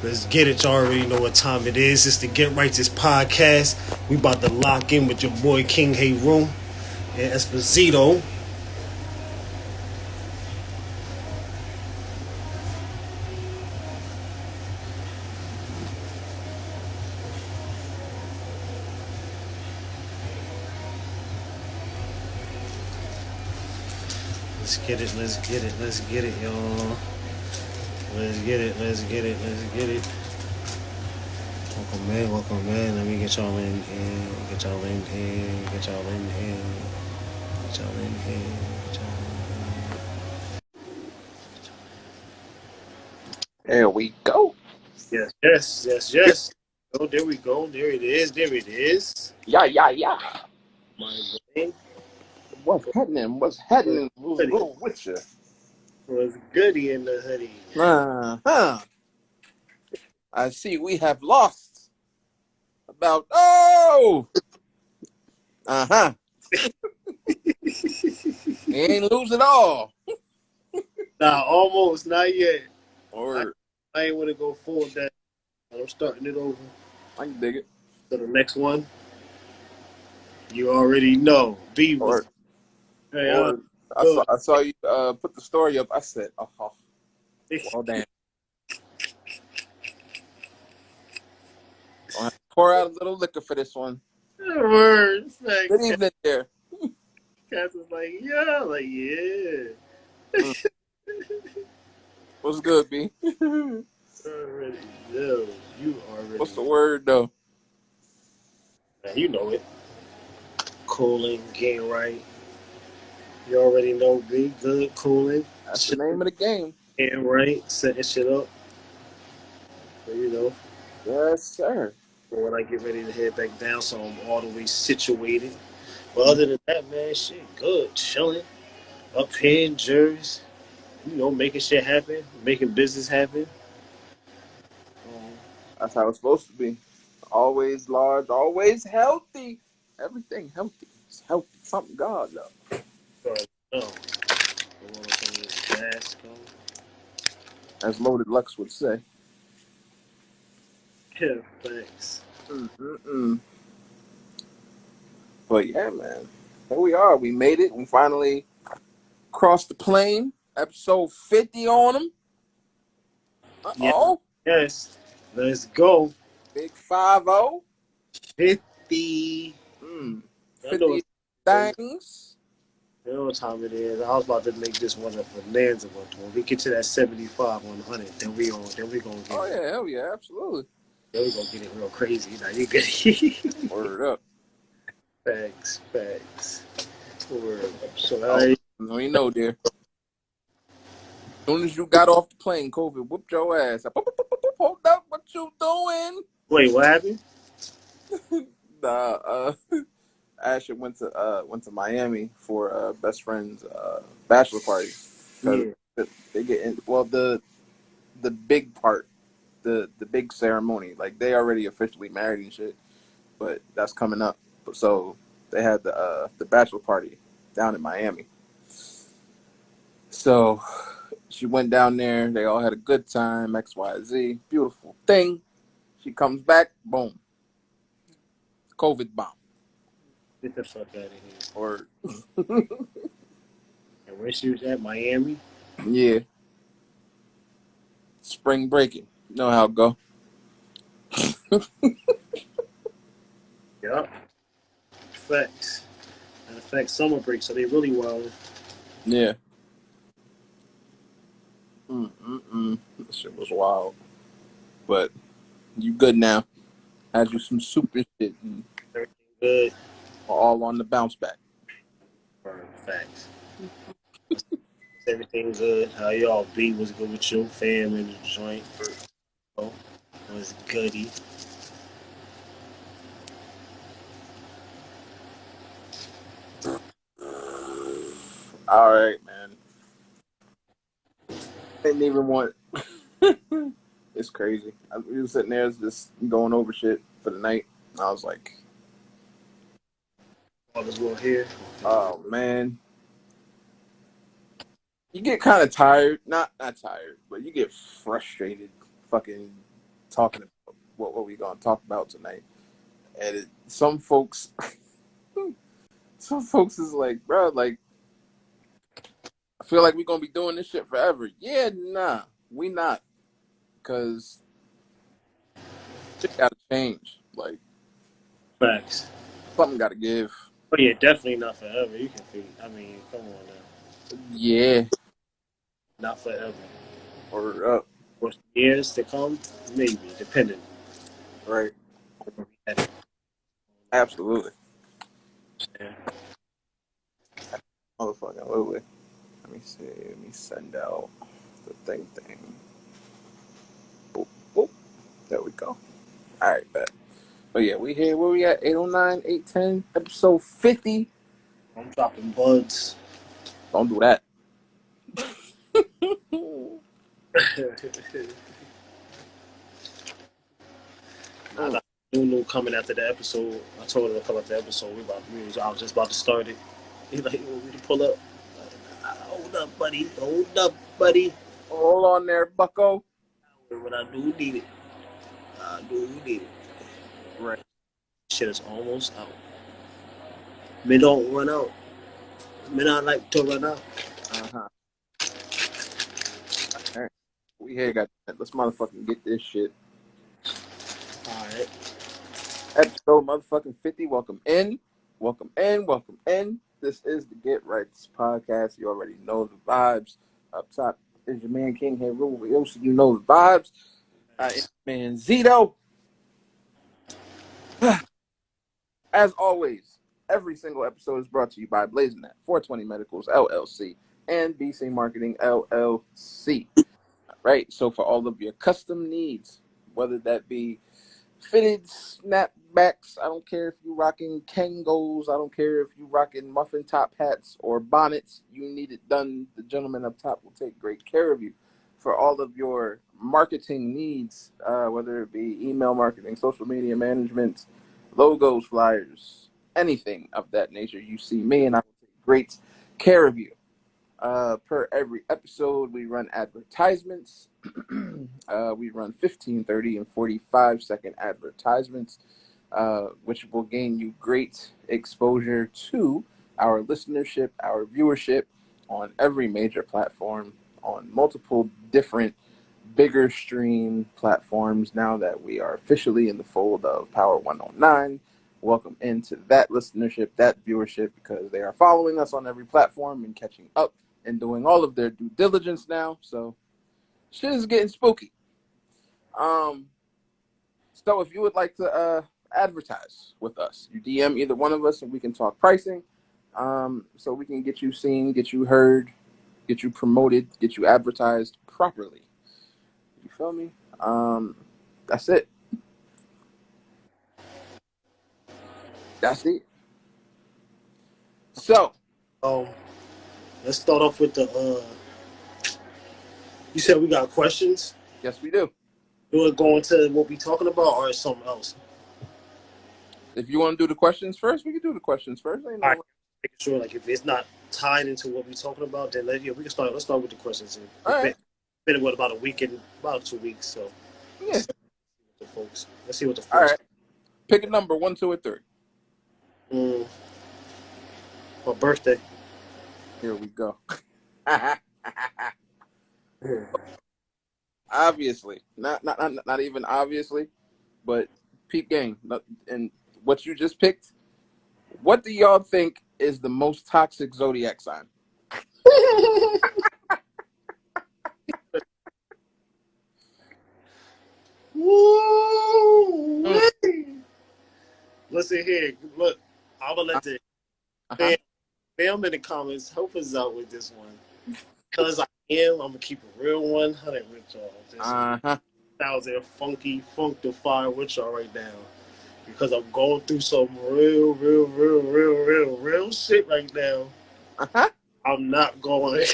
Let's get it. You already know what time it is. It's the Get Righteous podcast. We about to lock in with your boy King Heru and Espizito. Let's get it. Let's get it. Let's get it, y'all. Let's get it. Let's get it. Let's get it. Welcome, man. Welcome, man. Let me get y'all in here. Get y'all in here. Get y'all in here. Get y'all in here. Get y'all in here. There we go. Yes, yes, yes, yes. Oh, there we go. There it is. There it is. Yeah. My brain What's happening? What's happening? What's hoodie good with you? was goody in the hoodie. I see we have lost about We ain't lose it all. Nah, almost, not yet. Or I ain't want to go full that. I'm starting it over. I can dig it. So the next one, you already know. B was. Or Hey, I saw you put the story up. I said, well damn. I'll have to pour out a little liquor for this one. Word. Like, Good evening there. Cass was like, yeah, like, yeah. What's good, B? Already know. You already What's the word though? Man, you know it. Cooling, getting right. You already know B. Good, cooling. That's the name of the game. Getting right, setting shit up. So, you know, Yes, sir. for when I get ready to head back down, so I'm all the way situated. But other than that, man, shit, good. Chilling. Up here in Jersey. You know, making shit happen, making business happen. That's how it's supposed to be. Always large, always healthy. Everything healthy. It's healthy. Something God love. So, no. I want to put this mask on. As Loaded Lux would say. Yeah, thanks. But yeah, man. Here we are. We made it. We finally crossed the plane. Episode 50 on them. Uh-oh. Yes. Let's go. Big 5-0. 50. I know 50 things. you know what time it is. I was about to make this one a bonanza one. When we get to that 75, 100, then we gonna get Oh yeah, hell yeah, absolutely. then we gonna get it real crazy. Now you get Word up. facts. Word up. So No, you know, dear. As soon as you got off the plane, COVID whooped your ass. Hold up, what you doing? wait, what happened? Asher went to Miami for best friend's bachelor party. Yeah. They get in, well the big part, the big ceremony. Like they already officially married and shit, but that's coming up. So they had the bachelor party down in Miami. So she went down there. They all had a good time. XYZ, beautiful thing. She comes back, boom, COVID bomb. Get the fuck out of here. Or And where she was at, Miami? yeah, spring breaking. You know how it go. Yup. Facts. And in fact, summer break, so they really wild. Yeah. That shit was wild. But you good now. Had you some super shit and Everything good. all on the bounce back. Facts. Everything good. How y'all be? Was good with your fam in the joint? Was goody. All right, man. Didn't even want. It's crazy. We was sitting there just going over shit for the night. I was like, All is well here. oh man, you get kind of tired. Not tired, but you get frustrated. Fucking talking about what we gonna talk about tonight. And some folks, some folks is like, bro, like I feel like we gonna be doing this shit forever. Yeah, nah, we not, because shit gotta change. Like Facts. something gotta give. But yeah, definitely not forever. You can think. I mean, come on now. Yeah, Not forever. or For years to come, maybe, depending right, on where we headed. absolutely, Yeah. motherfucking Lily. Let me see. Let me send out the thing. Boop, boop. There we go. All right, bet. But yeah, we here. Where we at? 809, 810, episode 50. I'm dropping buds. Don't do that. I got Lulu coming after the episode. I told her to come after the episode. I was just about to start it. He's like, you want me to pull up? Hold up, buddy. Hold up, buddy. Hold on there, bucko. When I do need it. I do need it. Right. Shit is almost out. Me don't run out. Me not like to run out. Uh-huh. All right. We here, got that. Let's motherfucking get this shit. All right. Episode motherfucking 50. Welcome in. Welcome in. Welcome in. This is the Get Rights podcast. You already know the vibes. Up top is your man King Heru. We also you know the vibes. It's man Zito. As always, every single episode is brought to you by Blazing That 420 Medicals LLC and BC Marketing LLC. Right? So for all of your custom needs, whether that be fitted snapbacks, I don't care if you're rocking Kangos, I don't care if you're rocking muffin top hats or bonnets, you need it done. The gentleman up top will take great care of you. For all of your marketing needs, whether it be email marketing, social media management, logos, flyers, anything of that nature, you see me and I will take great care of you. Per every episode, we run advertisements. We run 15, 30, and 45-second advertisements, which will gain you great exposure to our listenership, our viewership on every major platform, on multiple different bigger stream platforms now that we are officially in the fold of Power 109. Welcome into that listenership, that viewership, because they are following us on every platform and catching up and doing all of their due diligence now. So shit is getting spooky. So if you would like to advertise with us, you DM either one of us and we can talk pricing. So we can get you seen, get you heard, get you promoted, get you advertised properly. You feel me? That's it. That's it. So, Let's start off with the. You said we got questions. yes, we do. You want to go into what we talking about, or something else? If you want to do the questions first, we can do the questions first. Ain't no All right. Making sure, like, if it's not tied into what we're talking about, then we can start. Let's start with the questions. All right. Been what, about a week and about 2 weeks, so Yeah. Let's see what the folks. All right. Pick a number, 1, 2, or 3. My birthday. Here we go. Obviously, not even obviously, but peep game. And what you just picked. What do y'all think is the most toxic zodiac sign? Woo! Listen here. Look, I'm gonna let the fam in the comments help us out with this one. Because I'm gonna keep it real 100 with y'all. This thousand funky funkified with y'all right now. Because I'm going through some real shit right now. I'm not going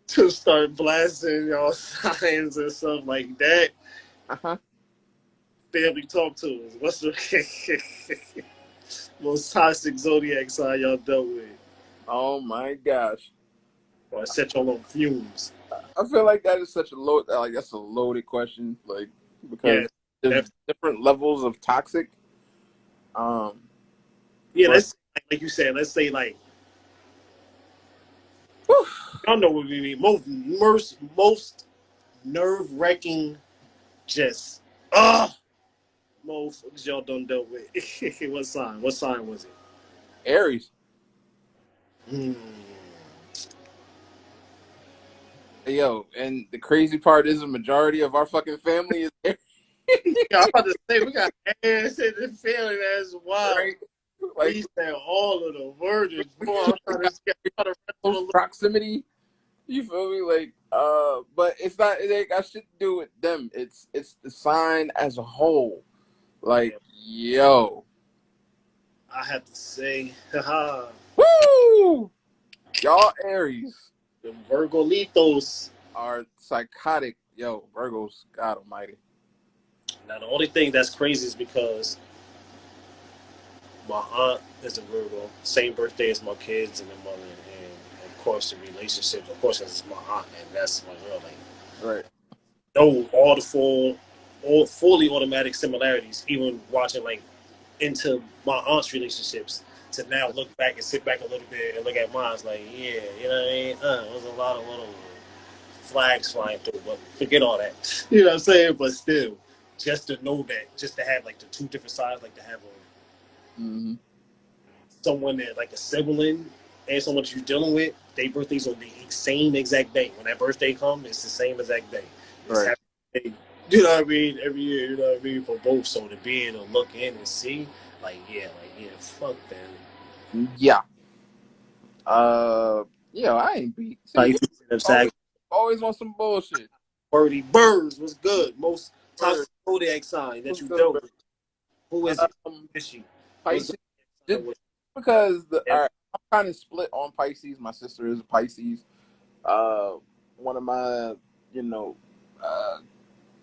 to start blasting y'all signs and stuff like that. Family talk to us. What's the most toxic zodiac sign y'all dealt with? Oh my gosh. Or I set y'all on fumes. I feel like that is such a that's a loaded question, like Yeah, because there's different levels of toxic. Um, yeah. but Like you said. Let's say like whew, I don't know what we mean. Most nerve wracking. Just motherfuckers y'all done dealt with. What sign? What sign was it? Aries, Hmm. yo, and the crazy part is the majority of our fucking family is Aries, Yeah, I'm about to say we got ass in the family. That's wild. right? Like We said all of the virgins. Boy, I'm trying got to run through the close proximity. You feel me? Like, but it's not. It ain't got shit to do with them. It's the sign as a whole. Like, yeah, yo, I have to say, haha, woo, y'all Aries the Virgo Lithos. are psychotic. Yo, Virgos, God Almighty. Now, the only thing that's crazy is because my aunt is a Virgo, same birthday as my kids and their mother, and of course the relationships, of course, 'cause it's my aunt, and that's my real like Right. know all fully automatic similarities. Even watching like into my aunt's relationships, to now look back and sit back a little bit and look at mine. It's like, yeah, you know what I mean? There's a lot of little flags flying through, but forget all that. You know what I'm saying? But still, just to know that, just to have like the two different sides, like to have Mm-hmm. someone that like a sibling and someone that you're dealing with, their birthdays on the same exact day. When that birthday comes, it's the same exact day. It's Right. happy birthday, you know what I mean? Every year, you know what I mean? For both. So to be able to look in and see, fuck them. Yeah. Uh, I ain't beat. How See, you feel them always, sag always on some bullshit. Birdie Birds was good. Most Bird, toxic zodiac sign that what's you good, dealt bro? with. Who is it? Um, Who is she? What Pisces. zodiac Just sign was because it? I'm kind of split on Pisces. My sister is a Pisces. Uh, one of my, you know, uh,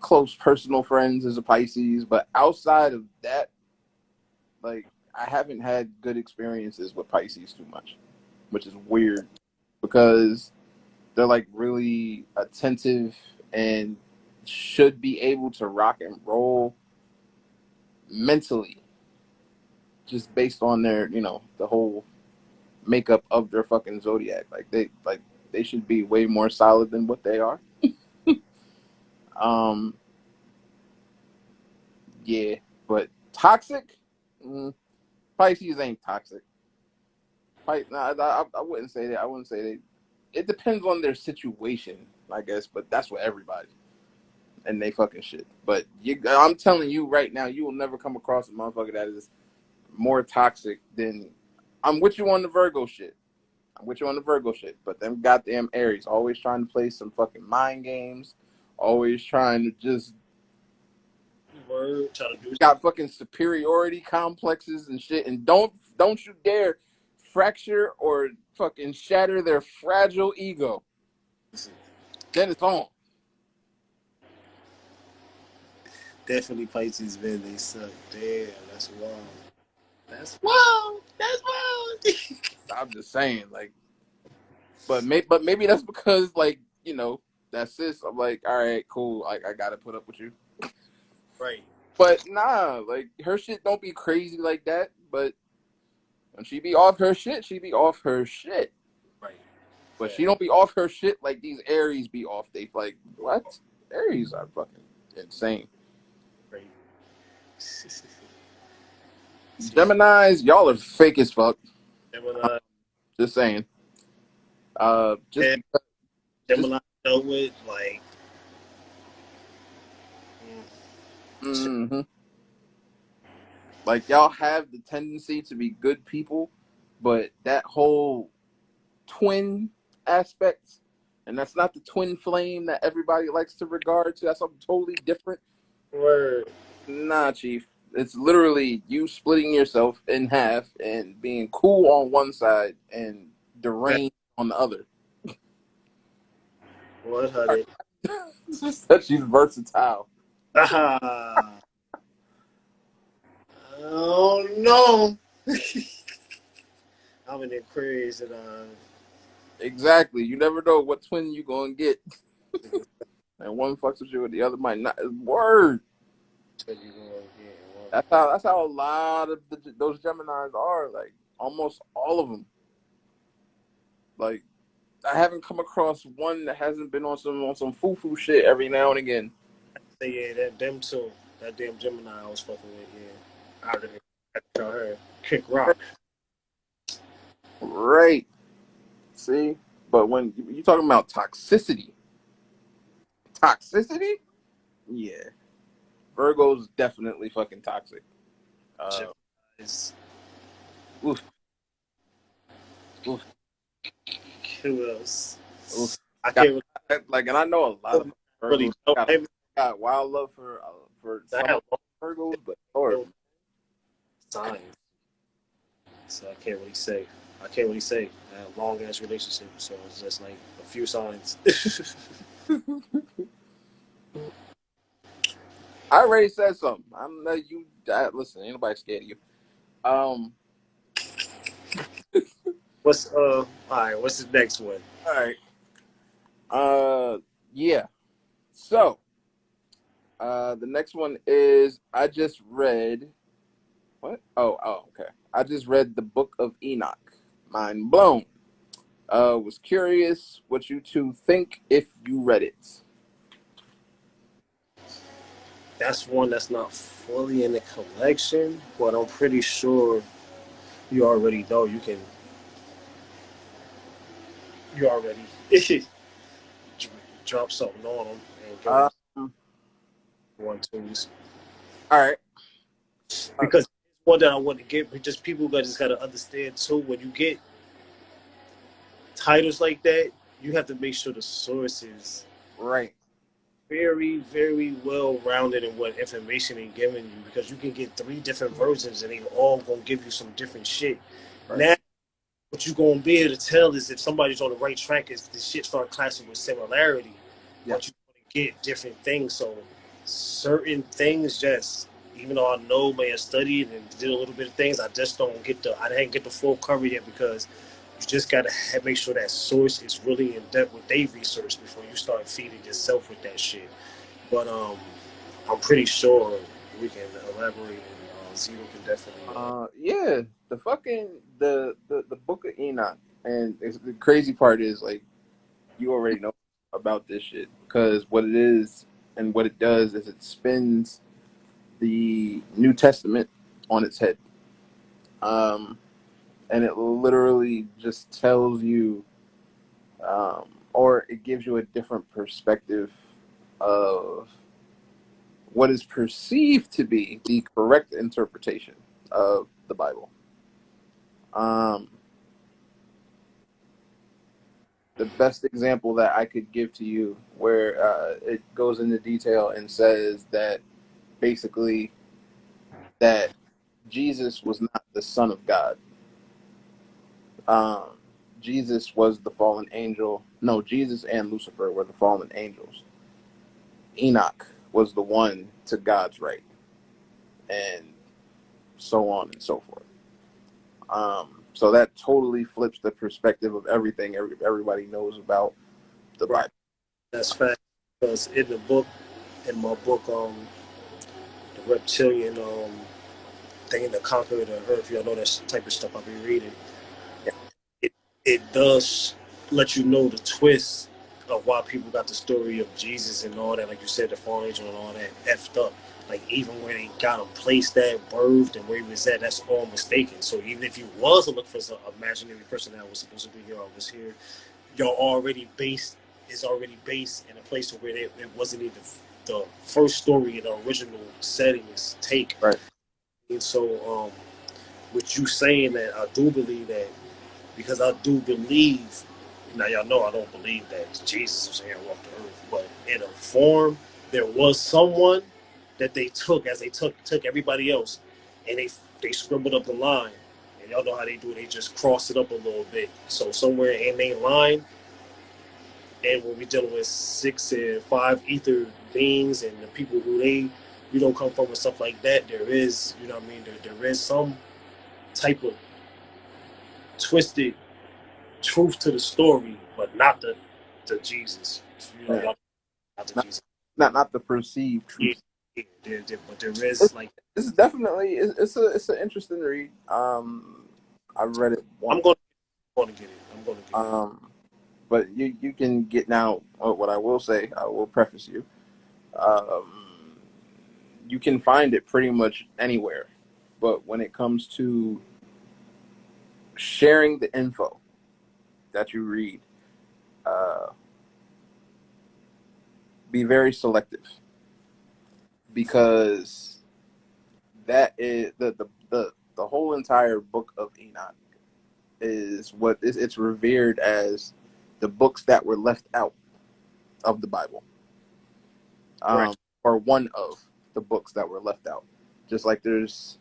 close personal friends is a Pisces. But outside of that, like, I haven't had good experiences with Pisces too much, which is weird because they're like really attentive and should be able to rock and roll mentally just based on their, the whole makeup of their fucking zodiac. They should be way more solid than what they are. Um, yeah, but toxic. Pisces ain't toxic. Nah, I wouldn't say that. I wouldn't say that. It depends on their situation, I guess. But that's what everybody and they fucking shit. But I'm telling you right now, you will never come across a motherfucker that is more toxic than. I'm with you on the Virgo shit. But them goddamn Aries always trying to play some fucking mind games, always trying to just Word, trying to do got fucking superiority complexes and shit. And don't you dare fracture or fucking shatter their fragile ego. something. Then it's on. Definitely Pisces, man. They suck. Damn, that's wild. That's wild. That's wild. I'm just saying, like, but maybe that's because like that's sis. I'm like, all right, cool. Like I gotta put up with you. Right, But nah, like her shit don't be crazy like that. But when she be off her shit, she be off her shit. right. But Fair. she don't be off her shit like these Aries be off. They like what? Aries are fucking insane. Right. See, Gemini's, y'all are fake as fuck. Gemini, Just saying. Just yeah, because, just Gemini dealt with like, mm-hmm. Like y'all have the tendency to be good people, but that whole twin aspect, and that's not the twin flame that everybody likes to regard to. That's something totally different. word. Nah, chief. It's literally you splitting yourself in half and being cool on one side and deranged on the other. What, honey? It's just that she's versatile. Ah, oh no. I'm in the crazy and Exactly. You never know what twin you gonna get, and one fucks with you, and the other might not. Word. What you gonna get and what That's how a lot of those Geminis are. Like almost all of them. Like I haven't come across one that hasn't been on some foo foo shit every now and again. say, yeah, that them too. That damn Gemini I was fucking with, yeah. Out of it. I tell her, kick rock. Right. See, but when you talking about toxicity, yeah, Virgo's definitely fucking toxic. Uh, Gemini is oof, oof, who else? oof. I Got, can't like, and I know a lot of really Virgos know. got wild love for I some have long Virgos, but Lord, signs, so I can't really say. I can't really say. I have a long ass relationship, so it's just like a few signs. I already said something. I'm not you. Listen, ain't nobody scared of you. Um, What's all right, what's the next one? all right. Yeah. So, the next one is I just read. What? Okay. I just read the Book of Enoch. Mind blown. Was curious what you two think if you read it. That's one that's not fully in the collection, but I'm pretty sure you already know you already drop something on them and give them Um. one twos. All right. Uh, Because one that I want to get, but just people that just gotta understand too. When you get titles like that, you have to make sure the source is right. very, very well rounded in what information they're giving you. Because you can get three different versions and they all gonna give you some different shit. Right. Now, what you're gonna be able to tell is if somebody's on the right track is the shit start clashing with similarity, Yeah. but you're gonna get different things. So certain things just even though I know may have studied and did a little bit of things, I didn't get the full cover yet because you just gotta make sure that source is really in depth with their research before you start feeding yourself with that shit. But I'm pretty sure we can elaborate and Zito can definitely Yeah. The fucking the Book of Enoch, and the crazy part is like you already know about this shit because what it is and what it does is it spins the New Testament on its head. Um, and it literally just tells you, or it gives you a different perspective of what is perceived to be the correct interpretation of the Bible. Um, the best example that I could give to you, where it goes into detail and says that basically that Jesus was not the Son of God. Um, Jesus was the fallen angel. No, Jesus and Lucifer were the fallen angels. Enoch was the one to God's right, and so on and so forth. So that totally flips the perspective of everything everybody knows about the right. Bible. That's fact. Because in my book, the reptilian thing to conquer the earth, y'all know that type of stuff I've been reading. Yeah. It it does let you know the twist of why people got the story of Jesus and all that, like you said, the fallen angel and all that effed up. Like even where they got him placed at, birthed, and where he was at, that's all mistaken. So even if you was to look for some imaginary person that was supposed to be here or was here, you're already based is already based in a place where it wasn't even the first story in the original setting is take. Right. And so with you saying that, I do believe that because I do believe now y'all know I don't believe that Jesus was here and walked the earth, but in a form there was someone that they took as they took everybody else and they scribbled up the line. And y'all know how they do it, they just cross it up a little bit. So somewhere in their line, and when we're dealing with 6 and 5 ether beings and the people who they come from and stuff like that, there is you know what I mean there is some type of twisted truth to the story, but not the Jesus. You know, Yeah. y'all not the Not Jesus. not the perceived Yeah, truth. yeah, but there It's, is like it's definitely it's an interesting read. I've read it I'm once. going to get it. I'm going to get it. Um, but you can get now. What I will say, I will preface you. Um, you can find it pretty much anywhere, but when it comes to sharing the info that you read, uh, be very selective because that is the whole entire book of Enoch is what is it's revered as the books that were left out of the Bible, Right. um, or one of the books that were left out. Just like there's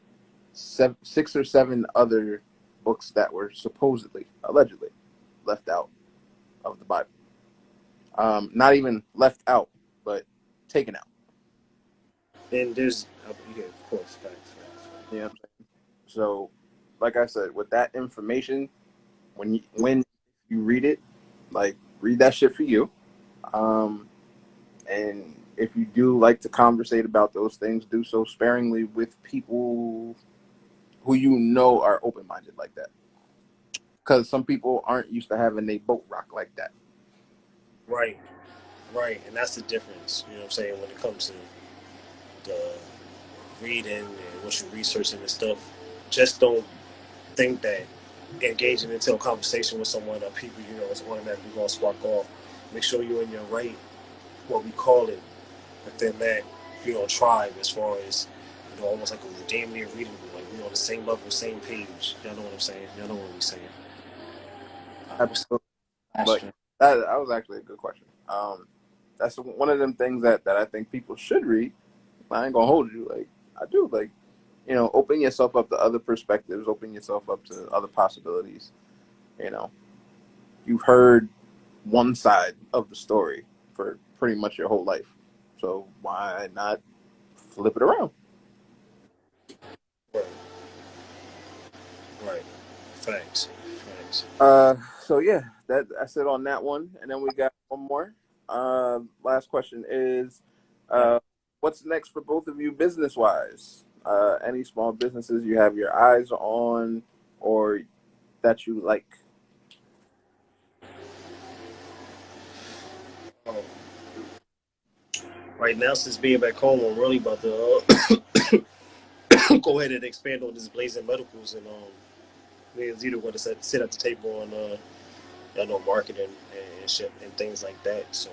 six or seven other books that were supposedly, allegedly, left out of the Bible. Not even left out, but taken out. And there's yeah, of course, facts. You know what I'm saying? So, like I said, with that information, when you read it, like read that shit for you. Um, and if you do like to conversate about those things, do so sparingly with people who you know are open minded like that. Because some people aren't used to having a boat rock like that. Right, right, and that's the difference. You know what I'm saying when it comes to the reading and what you're researching and stuff. Just don't think that engaging into a conversation with someone or people you know is automatically going to spark off. Make sure you're in your right, what we call it, within that, you know, tribe as far as, you know, almost like a damn near reading group. Like we're on the same level, same page. Y'all know what I'm saying? Y'all know what we're saying. What's Absolutely. But Ashton? that was actually a good question. That's one of them things that I think people should read. I ain't gonna hold you. Like I do. Like open yourself up to other perspectives. Open yourself up to other possibilities. You know, you've heard one side of the story for pretty much your whole life. So why not flip it around? Right, right. Facts. Facts. So yeah, that's it on that one. And then we got one more. Last question is, Right. what's next for both of you business wise? Any small businesses you have your eyes on or that you like? Um, right now, since being back home, I'm really about to go ahead and expand on this blazing medicals and me and Zito going to sit at the table on I know marketing and shit and things like that. So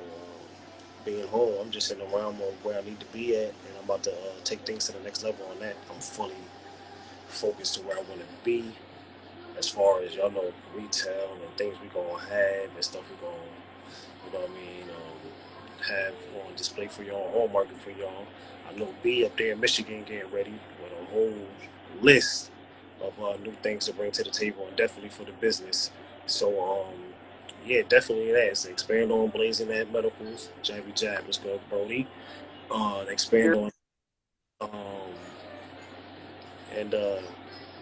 being home, I'm just in the realm of where I need to be at, and I'm about to take things to the next level on that. I'm fully focused to where I want to be as far as y'all know retail and things we gonna have and stuff we gonna you know what I mean have on display for y'all or market for y'all. I know B up there in Michigan getting ready with a whole list of new things to bring to the table and definitely for the business. So yeah, definitely that. So expand on blazing that medicals, jabby jab, let's go, Brody. Expand Here, on um and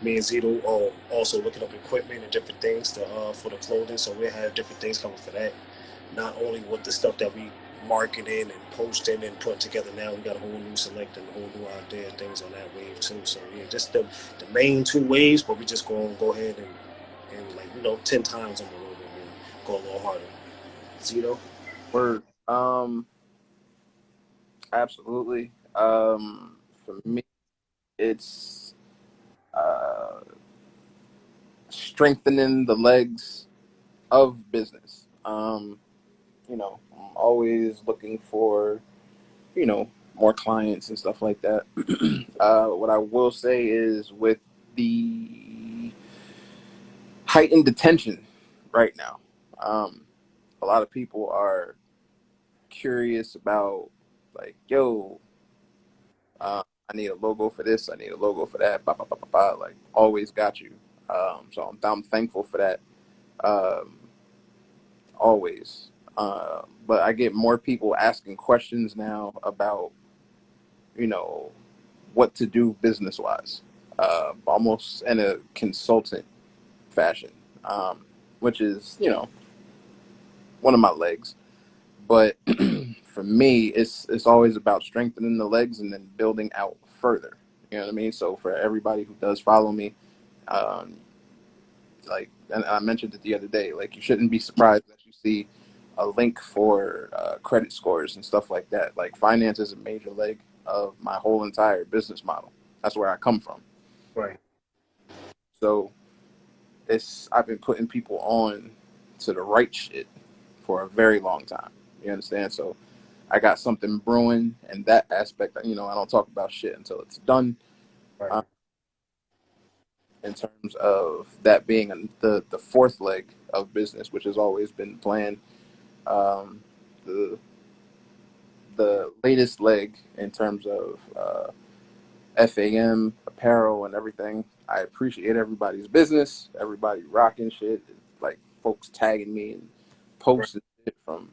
me and Zito are also looking up equipment and different things to for the clothing. So we have different things coming for that. Not only with the stuff that we marketing and posting and putting together now, we got a whole new select and a whole new idea things on that wave too. So yeah, just the main two waves, but we just gonna go ahead and like 10 times on the road and go a little harder. Zito. word. Absolutely. For me, it's uh, strengthening the legs of business. I'm always looking for more clients and stuff like that. What I will say is with the heightened attention right now, a lot of people are curious about like, yo, I need a logo for this, I need a logo for that, bah, bah, bah, bah, bah, like always got you. So I'm thankful for that. Um, always. But I get more people asking questions now about you know, what to do business wise, almost in a consultant fashion. which is, one of my legs. But for me, it's always about strengthening the legs and then building out further. You know what I mean? So for everybody who does follow me, um, like, and I mentioned it the other day, like you shouldn't be surprised that you see a link for credit scores and stuff like that. Like finance is a major leg of my whole entire business model. That's where I come from. Right. So I've been putting people on to the right shit for a very long time. You understand? So I got something brewing, and that aspect, I don't talk about shit until it's done. Right. Um, in terms of that being the fourth leg of business, which has always been planned. Um, the the latest leg in terms of FAM apparel and everything. I appreciate everybody's business, everybody rocking shit, like folks tagging me and Right. posting shit from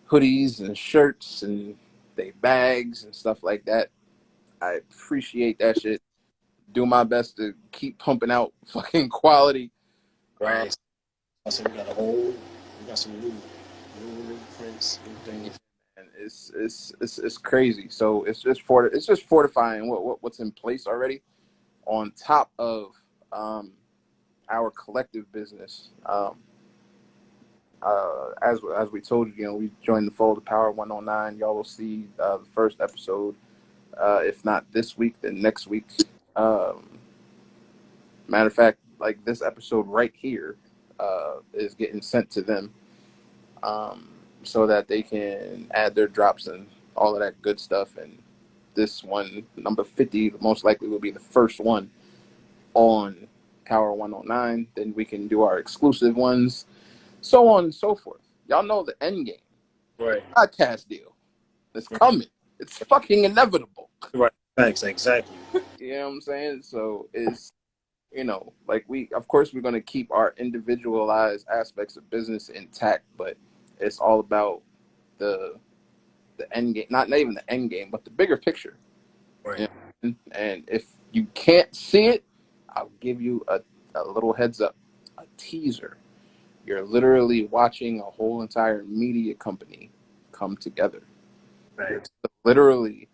hoodies and shirts and they bags and stuff like that. I appreciate that shit. Do my best to keep pumping out fucking quality. Uh, Right. So we got some new prints, new things. and it's crazy. So it's just fortifying what's in place already on top of um, our collective business. As we told you, we joined the Fold of Power 109. Y'all will see the first episode, if not this week, then next week. Um, Matter of fact, like this episode right here is getting sent to them, um, so that they can add their drops and all of that good stuff. And this one, number 50, most likely will be the first one on Power 109. Then we can do our exclusive ones, so on and so forth. Y'all know the end game. Right. Podcast deal. It's coming. It's fucking inevitable. Right. Thanks. Exactly. You know what I'm saying? So like of course we're going to keep our individualized aspects of business intact, but it's all about the end game, not even the end game, but the bigger picture. Right. You know? And if you can't see it, I'll give you a little heads up, a teaser. You're literally watching a whole entire media company come together. You're Right. literally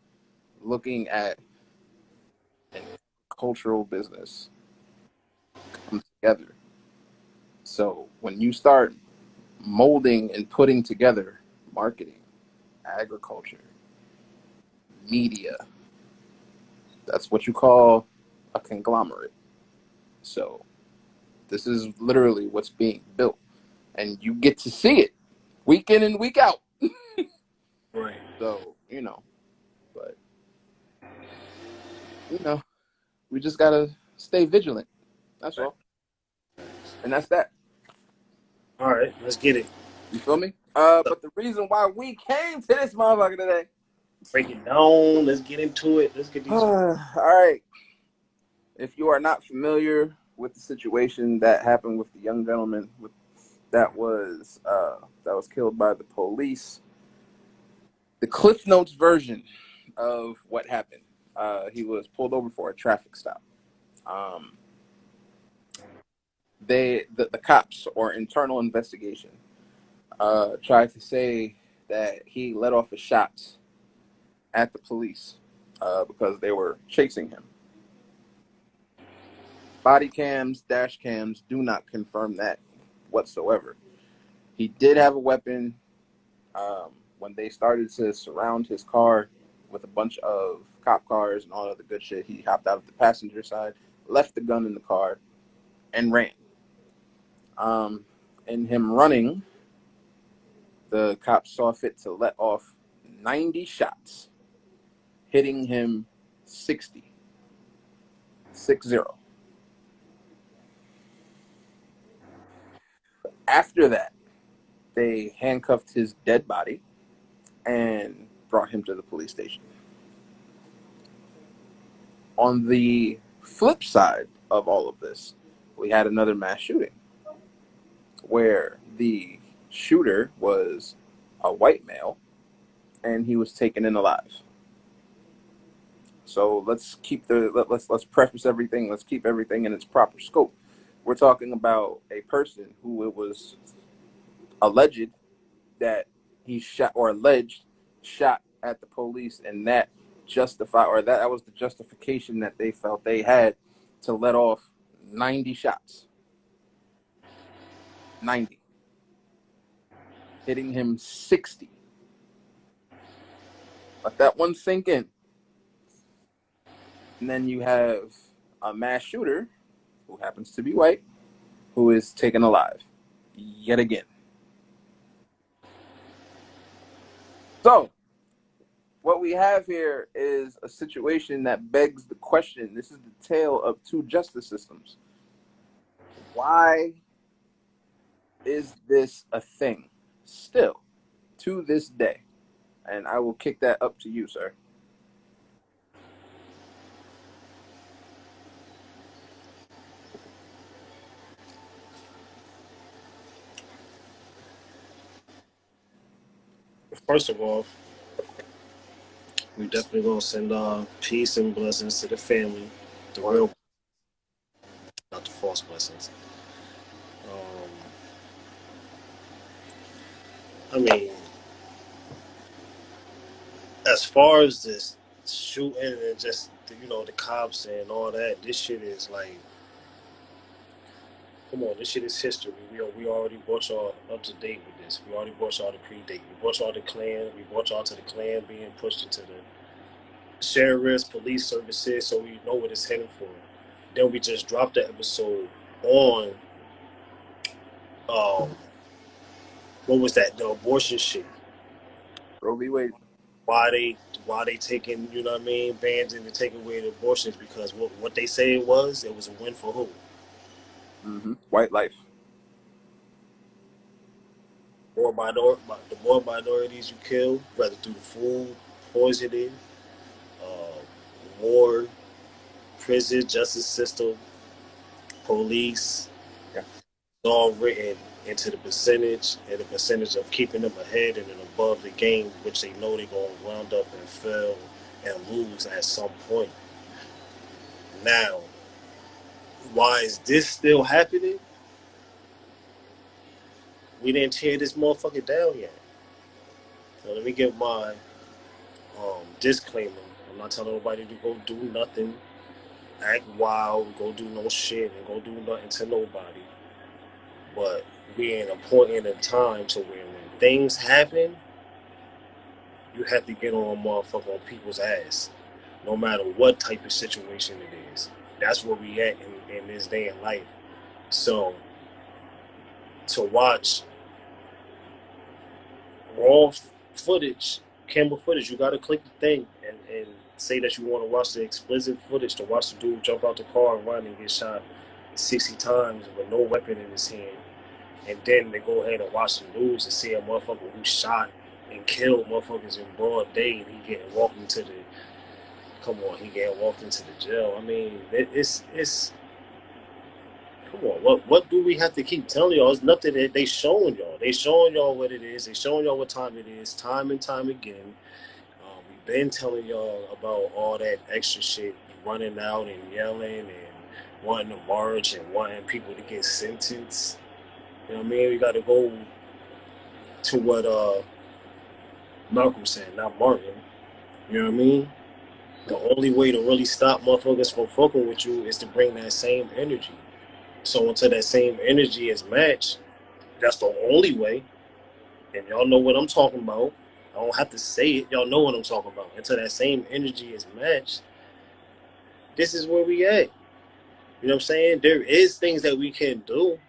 looking at an cultural business come together. So when you start molding and putting together marketing, agriculture, media, that's what you call a conglomerate. So this is literally what's being built, and you get to see it week in and week out. Right. So but we just gotta stay vigilant. That's Right. all, and that's that. All right. Let's get it. You feel me? But the reason why we came to this motherfucker today. Break it down. Let's get into it. Let's get these. All right. If you are not familiar with the situation that happened with the young gentleman that was killed by the police, the Cliff Notes version of what happened. He was pulled over for a traffic stop. Um, the cops or internal investigation tried to say that he let off a shot at the police because they were chasing him. Body cams, dash cams do not confirm that whatsoever. He did have a weapon. When they started to surround his car with a bunch of cop cars and all of the good shit, he hopped out of the passenger side, left the gun in the car, and ran. In him running, the cops saw fit to let off 90 shots, hitting him 60, 6-0. After that, they handcuffed his dead body and brought him to the police station. On the flip side of all of this, we had another mass shooting where the shooter was a white male and he was taken in alive. So let's keep let's preface everything. Let's keep everything in its proper scope. We're talking about a person who it was alleged that he shot or alleged shot at the police, and that that was the justification that they felt they had to let off 90 shots. 90. Hitting him 60. Let that one sink in. And then you have a mass shooter who happens to be white who is taken alive yet again. So, what we have here is a situation that begs the question. This is the tale of two justice systems. Why is this a thing still to this day? And I will kick that up to you, sir. First of all, we definitely gonna send peace and blessings to the family, the real, not the false blessings. Um, I mean, as far as this shooting and just the cops and all that, this shit is like, come on, this shit is history. We already brought y'all up to date with this. We already brought y'all to predate. We brought y'all to Klan. We brought y'all to the Klan being pushed into the sheriff's police services, so we know what it's heading for. Then we just dropped the episode on um what was that, the abortion shit. Roe v. Wade. Why they taking, you know what I mean, bans and taking away the abortions, because what they say it was a win for who? White life. The more minorities you kill, whether through food, poisoning, uh, war, prison, justice system, police, Yeah. it's all written into the percentage, and the percentage of keeping them ahead and then above the game, which they know they're going to round up and fail and lose at some point. Now, why is this still happening? We didn't tear this motherfucker down yet. So let me give my disclaimer. I'm not telling nobody to go do nothing, act wild, go do no shit, and go do nothing to nobody. But we're in a point in time to where when things happen, you have to get on people's ass, no matter what type of situation it is. That's where we at in this day and life. So to watch raw footage, camera footage, you gotta click the thing and say that you want to watch the explicit footage, to watch the dude jump out the car and run and get shot 60 times with no weapon in his hand. And then they go ahead and watch the news and see a motherfucker who shot and killed motherfuckers in broad day, and he getting walked into the jail. I mean, it's come on, what do we have to keep telling y'all? It's nothing that they showing y'all. They showing y'all what it is. They showing y'all what time it is, time and time again. We've been telling y'all about all that extra shit, running out and yelling and wanting to march and wanting people to get sentenced. You know what I mean? We got to go to what Malcolm said, not Martin. You know what I mean? The only way to really stop motherfuckers from fucking with you is to bring that same energy. So until that same energy is matched, that's the only way. And y'all know what I'm talking about. I don't have to say it. Y'all know what I'm talking about. Until that same energy is matched, this is where we at. You know what I'm saying? There is things that we can do.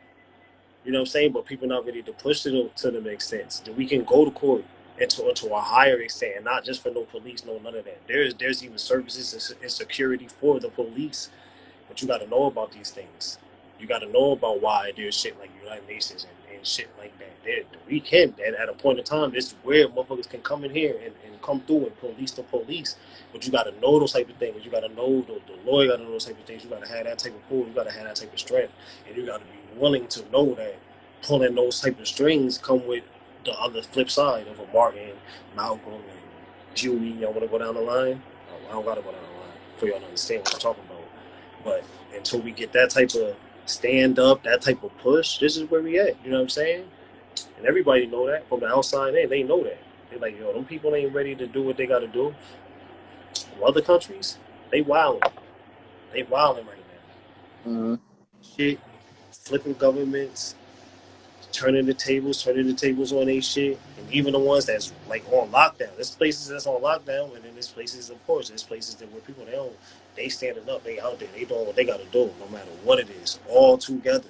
You know what I'm saying? But people not ready to push to the extent that we can go to court and to a higher extent, and not just for no police, no none of that. There's even services and security for the police, but you got to know about these things. You got to know about why there's shit like United Nations and shit like that. We can, at a point in time, this is where motherfuckers can come in here and come through and police the police. But you got to know those type of things. You got to know the lawyer got to know those type of things. You got to have that type of pull. You got to have that type of strength. And you got to be willing to know that pulling those type of strings come with the other flip side of a Martin, Malcolm, and Dewey. Y'all want to go down the line? I don't got to go down the line for y'all to understand what I'm talking about. But until we get that type of stand up, that type of push. This is where we at. You know what I'm saying? And everybody know that from the outside in. They know that. They're like, yo, them people ain't ready to do what they got to do. In other countries, they wilding. They wilding right now. Mm-hmm. Shit, flipping governments, turning the tables on they shit, and even the ones that's like on lockdown. There's places that's on lockdown, and then there's places, of course, there's places that where people they standing up, they out there, they doing what they got to do, no matter what it is, all together.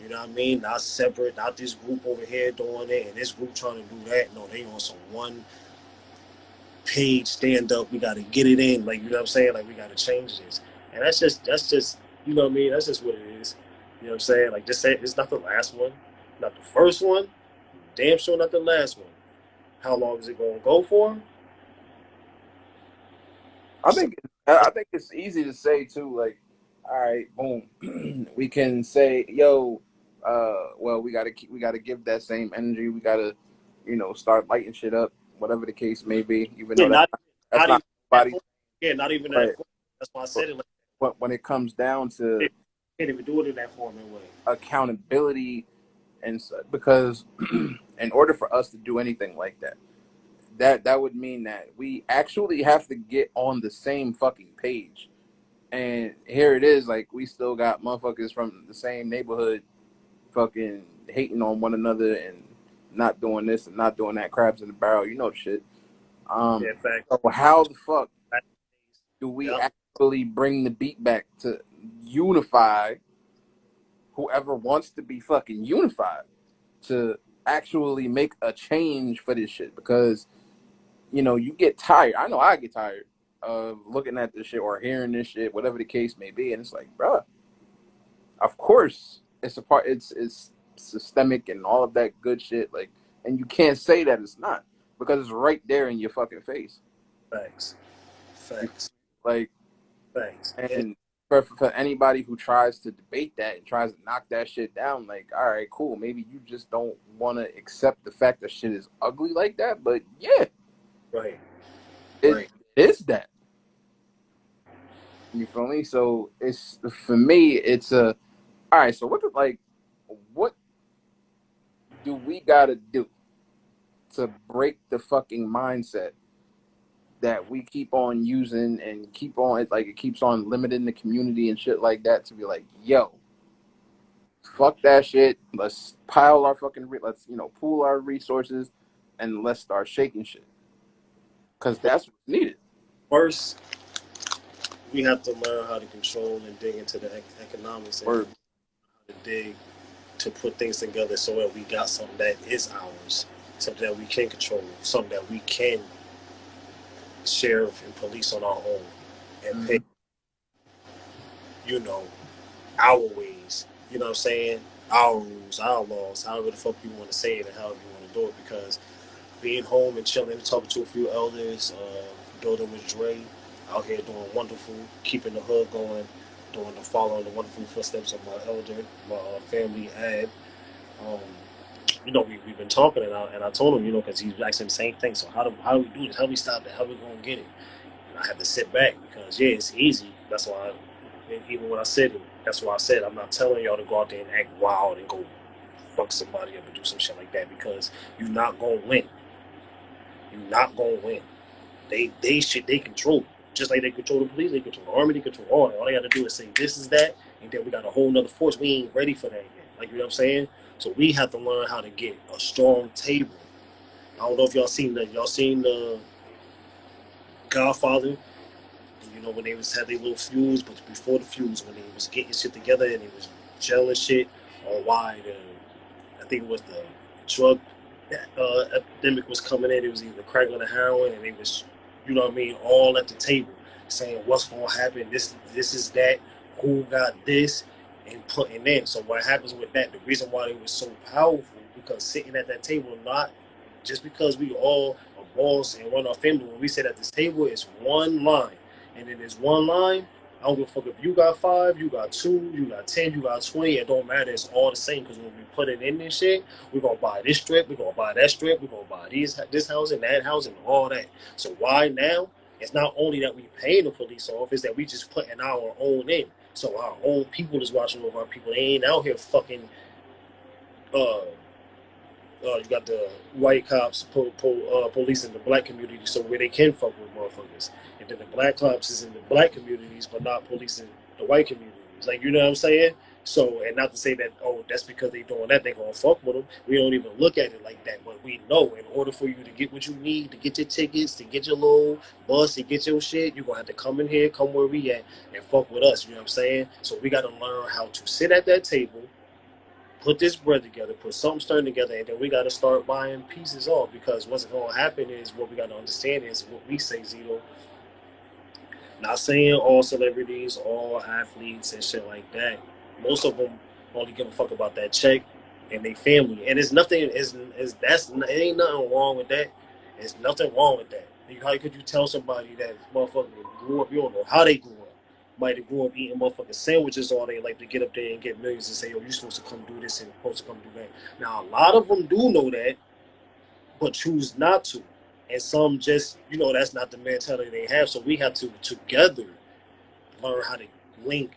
You know what I mean? Not separate, not this group over here doing it, and this group trying to do that. No, they on some one page stand up. We got to get it in, like you know what I'm saying? Like we got to change this, and that's just you know what I mean? That's just what it is. You know what I'm saying? Like just say it's not the last one, not the first one, damn sure not the last one. How long is it going to go for? I think it's easy to say too. Like, all right, boom, we can say, yo, well, we gotta give that same energy. We gotta, start lighting shit up, whatever the case may be. Even Yeah, though that's not even not that body, form. Yeah, not even that but form. That's why I said it like when it comes down they to can't even do it in that form and way. accountability, and because in order for us to do anything like that, that would mean that we actually have to get on the same fucking page. And here it is, like we still got motherfuckers from the same neighborhood fucking hating on one another and not doing this and not doing that, crabs in the barrel, shit. Yeah, fact. So how the fuck do we Yep. actually bring the beat back to unify whoever wants to be fucking unified to actually make a change for this shit? Because you get tired. I know I get tired of looking at this shit or hearing this shit, whatever the case may be. And it's like, bruh, of course it's a part. It's systemic and all of that good shit. Like, and you can't say that it's not because it's right there in your fucking face. Facts. Facts. Like, Facts. And and for anybody who tries to debate that and tries to knock that shit down, like, all right, cool. Maybe you just don't want to accept the fact that shit is ugly like that. But yeah, right. it Right. is that. You feel me? So it's for me. It's a all right. So what do we gotta do to break the fucking mindset that we keep on using and keep on it keeps on limiting the community and shit like that to be like, yo, fuck that shit. Let's pile our fucking let's pool our resources and let's start shaking shit because that's what's needed. First, we have to learn how to control and dig into the economics and Or how to dig to put things together so that we got something that is ours, something that we can control, something that we can sheriff and police on our own and pay, mm-hmm. you know, our ways. You know what I'm saying? Our rules, our laws, however the fuck you want to say it and however you want to do it. Because being home and chilling, talking to a few elders, building with Dre, out here doing wonderful, keeping the hood going, doing the following the wonderful footsteps of my elder, my family, Ad. Um, we've been talking, and I told him, because he's asking the same thing. So how do we do this? How do we stop that? How do we gonna get it? And I had to sit back because yeah, it's easy. That's why, even when I said it, that's why I said I'm not telling y'all to go out there and act wild and go fuck somebody up and do some shit like that because you're not gonna win. You're not gonna win. They control. Just like they control the police, they control the army, they control all that. All they gotta do is say this is that, and then we got a whole nother force. We ain't ready for that yet. Like you know what I'm saying? So we have to learn how to get a strong table. I don't know if y'all seen the Godfather. When they was had their little feuds, but before the feuds, when they was getting shit together and they was gelling shit on why I think it was the drug epidemic was coming in. It was either crack or the heroin, and they was, what I mean, all at the table saying what's gonna happen. This is that. Who got this? And putting in. So what happens with that? The reason why it was so powerful because sitting at that table, not just because we all are boss and run our family. When we sit at this table, it's one line, and in this one line, I don't give a fuck if you got 5, you got 2, you got 10, you got 20. It don't matter. It's all the same because when we put it in this shit, we're gonna buy this strip, we're gonna buy that strip, we're gonna buy this housing, that housing, all that. So why now? It's not only that we paying the police off, it's that we just putting our own in. So our own people is watching over our people. They ain't out here fucking. Uh, you got the white cops policing the black community, so where they can fuck with motherfuckers, and then the black cops is in the black communities, but not policing the white communities. Like, you know what I'm saying? So, and not to say that, oh, that's because they doing that, they gonna fuck with them. We don't even look at it like that, but we know in order for you to get what you need, to get your tickets, to get your little bus, to get your shit, you gonna have to come in here, come where we at, and fuck with us. You know what I'm saying? So we gotta learn how to sit at that table, put this bread together, put something stirring together, and then we got to start buying pieces off, because what's going to happen is, what we got to understand is what we say, Zito. Not saying all celebrities, all athletes, and shit like that. Most of them only give a fuck about that check and their family, and it's nothing. Is that's it ain't nothing wrong with that. There's nothing wrong with that. How could you tell somebody that motherfucker grew up? You don't know how they grew up. Might have grew up eating motherfucking sandwiches all day, like to get up there and get millions and say, "Yo, you supposed to come do this and supposed to come do that." Now, a lot of them do know that, but choose not to, and some just, that's not the mentality they have. So we have to together learn how to link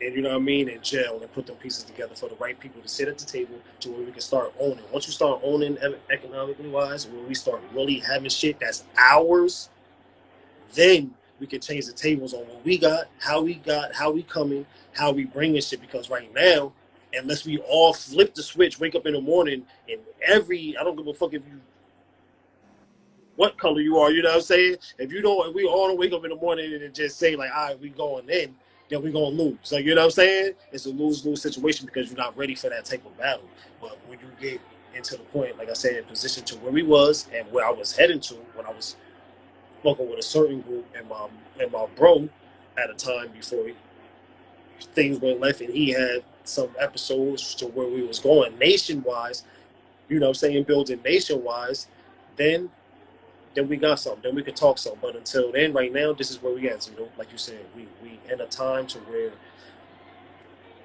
and you know what I mean, in jail, and put them pieces together for the right people to sit at the table to where we can start owning. Once you start owning economically wise, where we start really having shit that's ours, then we can change the tables on what we got, how we coming, how we bringing shit. Because right now, unless we all flip the switch, wake up in the morning, and I don't give a fuck if you what color you are, you know what I'm saying? If we all don't wake up in the morning and just say like, all right, we going in, then we gonna lose. Like, you know what I'm saying? It's a lose-lose situation because you're not ready for that type of battle. But when you get into the point, like I said, in position to where we was and where I was heading to, when I was fucking with a certain group, and my bro at a time before things went left, and he had some episodes to where we was going nationwide, you know what I'm saying, building nationwide, then we got something. Then we could talk some. But until then, right now, this is where we at. Like you said, we in a time to where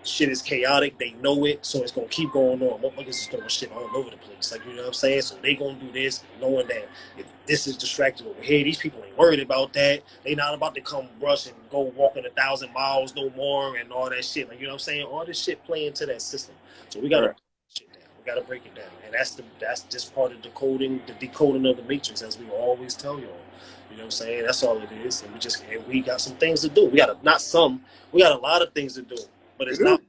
shit is chaotic. They know it, so it's gonna keep going on. Motherfuckers is throwing shit all over the place. Like, you know what I'm saying? So they gonna do this, knowing that if this is distracted over here, these people ain't worried about that. They not about to come rush and go walking 1,000 miles no more and all that shit. Like, you know what I'm saying? All this shit play into that system. So we gotta Right. break shit down. We gotta break it down, and that's just part of the decoding of the matrix, as we always tell y'all. You know what I'm saying? That's all it is. And we got some things to do. We got not some. We got a lot of things to do, but We it's do. not.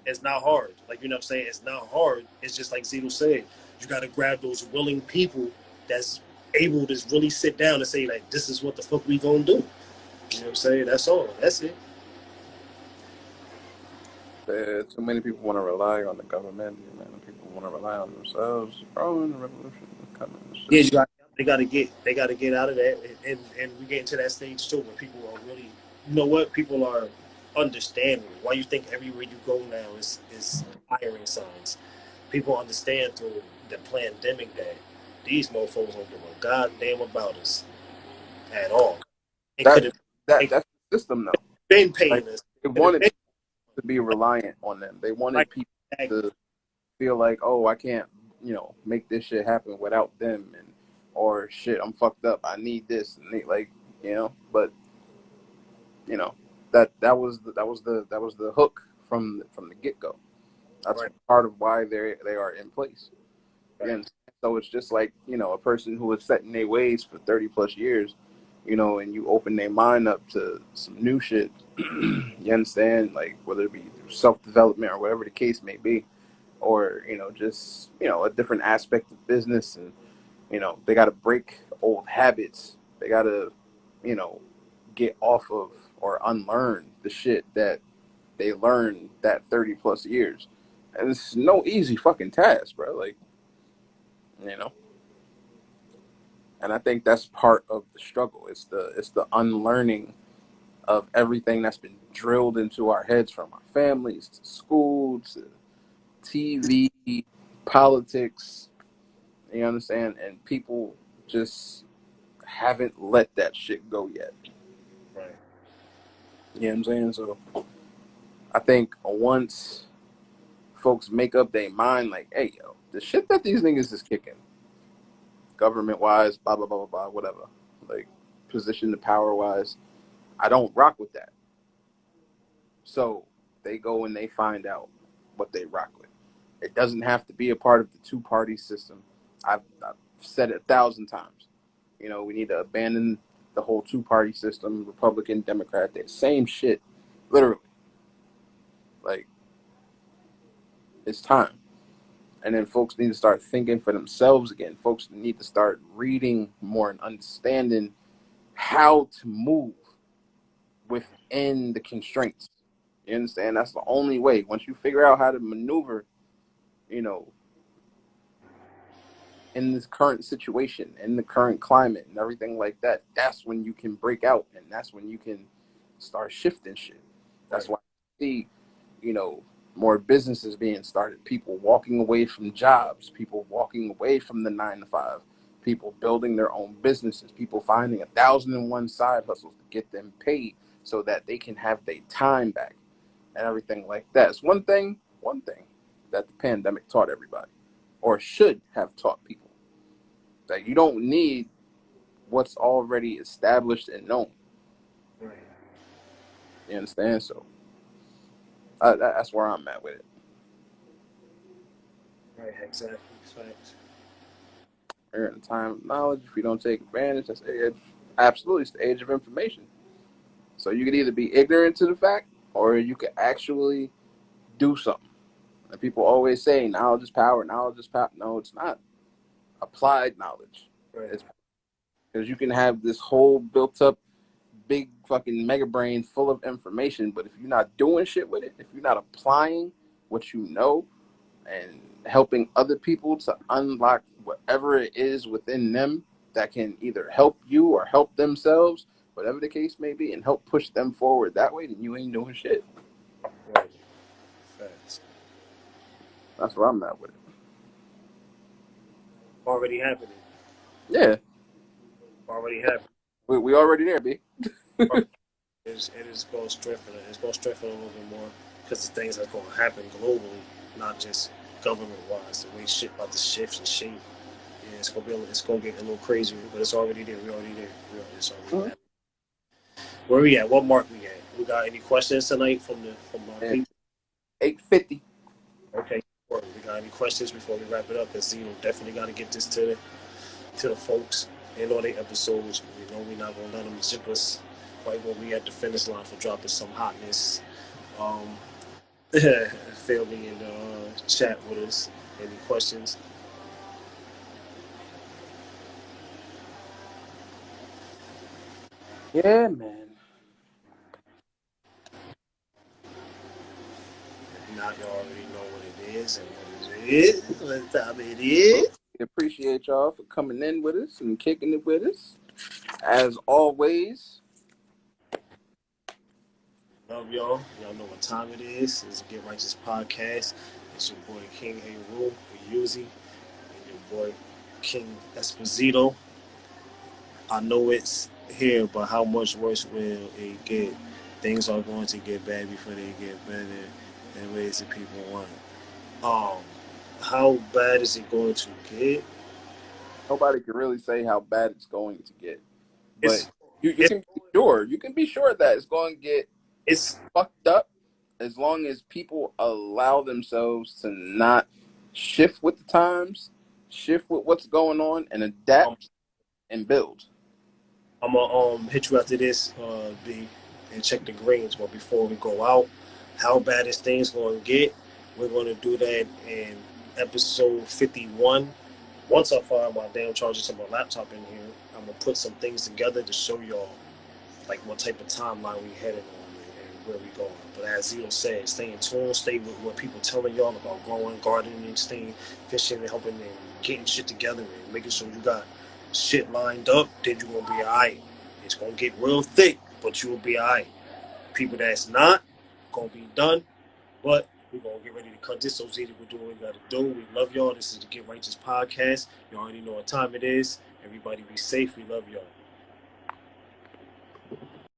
It's not hard. Like, you know what I'm saying? It's not hard. It's just like Zito said. You got to grab those willing people that's able to really sit down and say, like, this is what the fuck we gonna do. You know what I'm saying? That's all. That's it. Too many people want to rely on the government. Man, people want to rely on themselves. Growing the revolution is coming. Yeah, they got to get out of that, and we get into that stage too where people are really, you know what? People are understanding. Why you think everywhere you go now is hiring signs. People understand through the pandemic that these mofos don't give a goddamn about us at all. It could That have that that's the system though. been Like paying us. they Could have wanted been to be reliant on them. They wanted like people that. to feel like, oh, I can't, make this shit happen without them, and or shit, I'm fucked up. I need this, and like, but you know, that was the hook from the get go. That's Right, part of why they are in place. right. And so it's just like, a person who was set in their ways for 30 plus years, and you open their mind up to some new shit. You understand, like whether it be through self development or whatever the case may be, or just a different aspect of business, and they got to break old habits. They got to you know get off of or unlearn the shit that they learned that 30 plus years, and it's no easy fucking task, bro. Like, you know and I think that's part of the struggle. It's the unlearning of everything that's been drilled into our heads, from our families to school to TV, politics. You understand? And people just haven't let that shit go yet. Right. You know what I'm saying? So I think once folks make up their mind, like, hey, yo, the shit that these niggas is kicking, government wise, blah, blah, blah, blah, blah, whatever, like position to power wise, I don't rock with that. So they go and they find out what they rock with. It doesn't have to be a part of the two-party system. I've said it 1,000 times. You know, we need to abandon the whole two-party system, Republican, Democrat. They're the same shit, literally. Like, it's time. And then folks need to start thinking for themselves again. Folks need to start reading more and understanding how to move within the constraints. You understand? That's the only way. Once you figure out how to maneuver, you know, in this current situation, in the current climate and everything like that, that's when you can break out, and that's when you can start shifting shit. That's why I see, you know, more businesses being started, people walking away from jobs, people walking away from the 9 to 5, people building their own businesses, people finding 1,001 side hustles to get them paid so that they can have their time back and everything like that. It's one thing that the pandemic taught everybody, or should have taught people, that you don't need what's already established and known. Right. You understand? So that's where I'm at with it. Right, exactly. Facts. We're in a time of knowledge. If we don't take advantage, that's it. Absolutely, it's the age of information. So you could either be ignorant to the fact, or you could actually do something. And people always say knowledge is power, knowledge is power. No, it's not. Applied knowledge. Right. It's because you can have this whole built up big fucking mega brain full of information, but if you're not doing shit with it, if you're not applying what you know and helping other people to unlock whatever it is within them that can either help you or help themselves, whatever the case may be, and help push them forward that way, then you ain't doing shit. Right. Facts. That's where I'm at with it. Already happening. Yeah, Already happening. we already there, B. It is going to strengthen it. It's going to strengthen a little bit more because the things that's going to happen globally, not just government-wise. The way shit about to shift and shape. Yeah, it's going to get a little crazier, but it's already there. We're already there. It's already happening. Where we at? What mark we at? We got any questions tonight from our people? 850. Okay. We got any questions before we wrap it up? Because definitely got to get this to the folks and all their episodes. You know, we're not gonna let them zip us right when we at the finish line for dropping some hotness. Feel me in the chat with us. Any questions? Yeah, man. If not, y'all already know what it is and what it is. What time it is. We appreciate y'all for coming in with us and kicking it with us. As always, Love y'all. Y'all know what time it is. It's the Get Righteous Podcast. It's your boy King Heru, Uzi, and your boy King Espizito. I know it's here, but how much worse will it get? Things are going to get bad before they get better in ways that people want. How bad is it going to get? nobody can really say how bad it's going to get. But It's you it's can be sure. You can be sure that it's going to get it's fucked up as long as people allow themselves to not shift with the times, shift with what's going on, and adapt and build. I'm gonna hit you after this, B, and check the greens. But before we go out, how bad is things going to get? We're going to do that in episode 51. Once I find my damn charger to my laptop in here, I'm gonna put some things together to show y'all like what type of timeline we headed on and where we going. But as Zito said, stay in tune, stay with what people telling y'all about growing, gardening, staying fishing, and helping and getting shit together and making sure you got shit lined up. Then you're gonna be alright. It's gonna get real thick, but you will be alright. People that's not gonna be done, but we're gonna get ready to cut this. So Zito, we're doing what we gotta do. We love y'all. This is the Get Righteous Podcast. You already know what time it is. Everybody be safe. We love y'all.